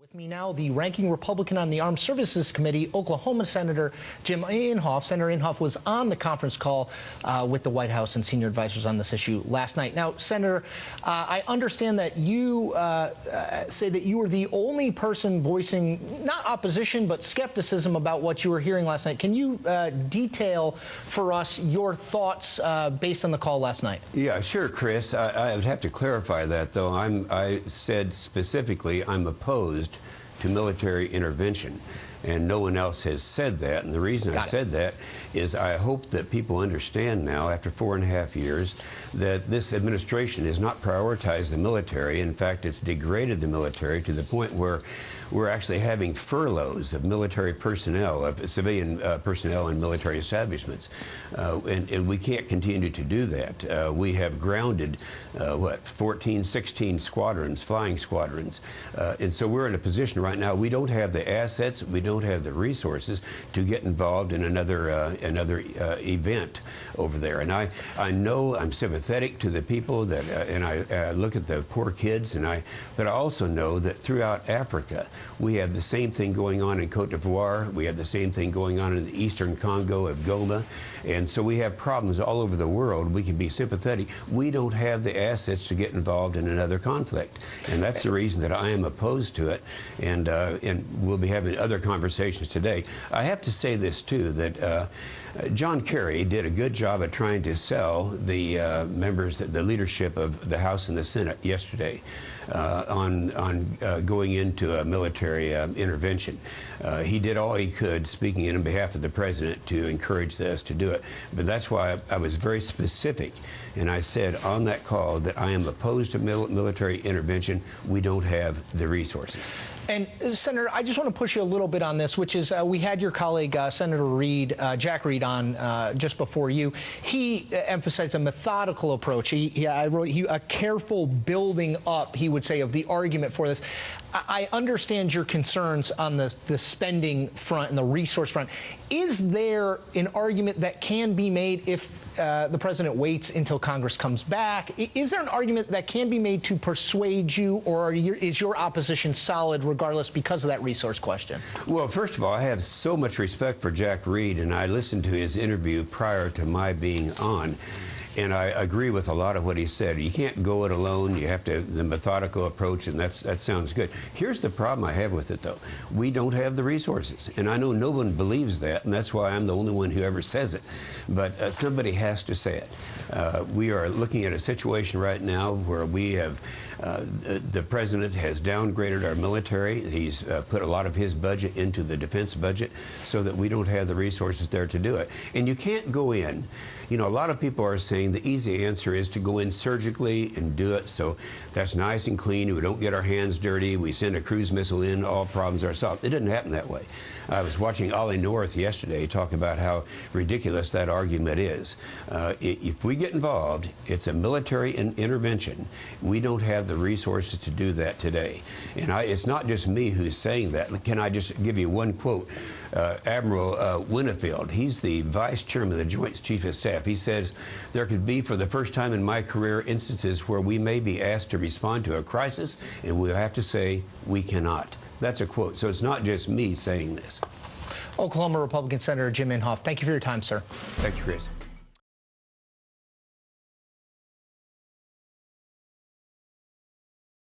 With me now, the ranking Republican on the Armed Services Committee, Oklahoma Senator Jim Inhofe. Senator Inhofe was on the conference call with the White House and senior advisors on this issue last night. Now, Senator, I understand that you say that you were the only person voicing not opposition but skepticism about what you were hearing last night. Can you detail for us your thoughts based on the call last night? Yeah, sure, Chris. I would have to clarify that, though. I said specifically I'm opposed to military intervention, and no one else has said that. And the reason I said that is I hope that people understand now, after 4.5 years, that this administration has not prioritized the military. In fact, it's degraded the military to the point where we're actually having furloughs of military personnel, of civilian personnel in military establishments. And we can't continue to do that. We have grounded, 14, 16 squadrons, flying squadrons. And so we're in a position right now, we don't have the assets, we don't have the resources to get involved in another event over there. And I know I'm sympathetic to the people that, and I look at the poor kids, but I also know that throughout Africa, we have the same thing going on in Cote d'Ivoire. We have the same thing going on in the eastern Congo of Goma. And so we have problems all over the world. We can be sympathetic. We don't have the assets to get involved in another conflict. And that's the reason that I am opposed to it. And we'll be having other conversations today. I have to say this, too, that John Kerry did a good job at trying to sell the members, the leadership of the House and the Senate yesterday on going into a military intervention. He did all he could, speaking in behalf of the president, to encourage us to do it. But that's why I was very specific, and I said on that call that I am opposed to military intervention. We don't have the resources. And Senator, I just want to push you a little bit on this, which is we had your colleague, Senator Reed, Jack Reed, on just before you. He emphasized a methodical approach. I wrote a careful building up, he would say, of the argument for this. I understand your concerns on the spending front and the resource front. Is there an argument that can be made if the president waits until Congress comes back? Is there an argument that can be made to persuade you, or is your opposition solid regardless because of that resource question? Well, first of all, I have so much respect for Jack Reed, and I listened to his interview prior to my being on. And I agree with a lot of what he said. You can't go it alone. You have to, the methodical approach, and that sounds good. Here's the problem I have with it, though. We don't have the resources. And I know no one believes that, and that's why I'm the only one who ever says it. But somebody has to say it. We are looking at a situation right now where we have, the president has downgraded our military. He's put a lot of his budget into the defense budget so that we don't have the resources there to do it. And you can't go in. You know, a lot of people are saying the easy answer is to go in surgically and do it so that's nice and clean. We don't get our hands dirty. We send a cruise missile in. All problems are solved. It didn't happen that way. I was watching Ollie North yesterday talk about how ridiculous that argument is. If we get involved, it's a military intervention. We don't have the resources to do that today. And it's not just me who's saying that. Can I just give you one quote? Admiral Winfield, he's the vice chairman of the Joint Chiefs of Staff. He says, there could be, for the first time in my career, instances where we may be asked to respond to a crisis, and we'll have to say, we cannot. That's a quote. So it's not just me saying this. Oklahoma Republican Senator Jim Inhofe, thank you for your time, sir. Thank you, Chris.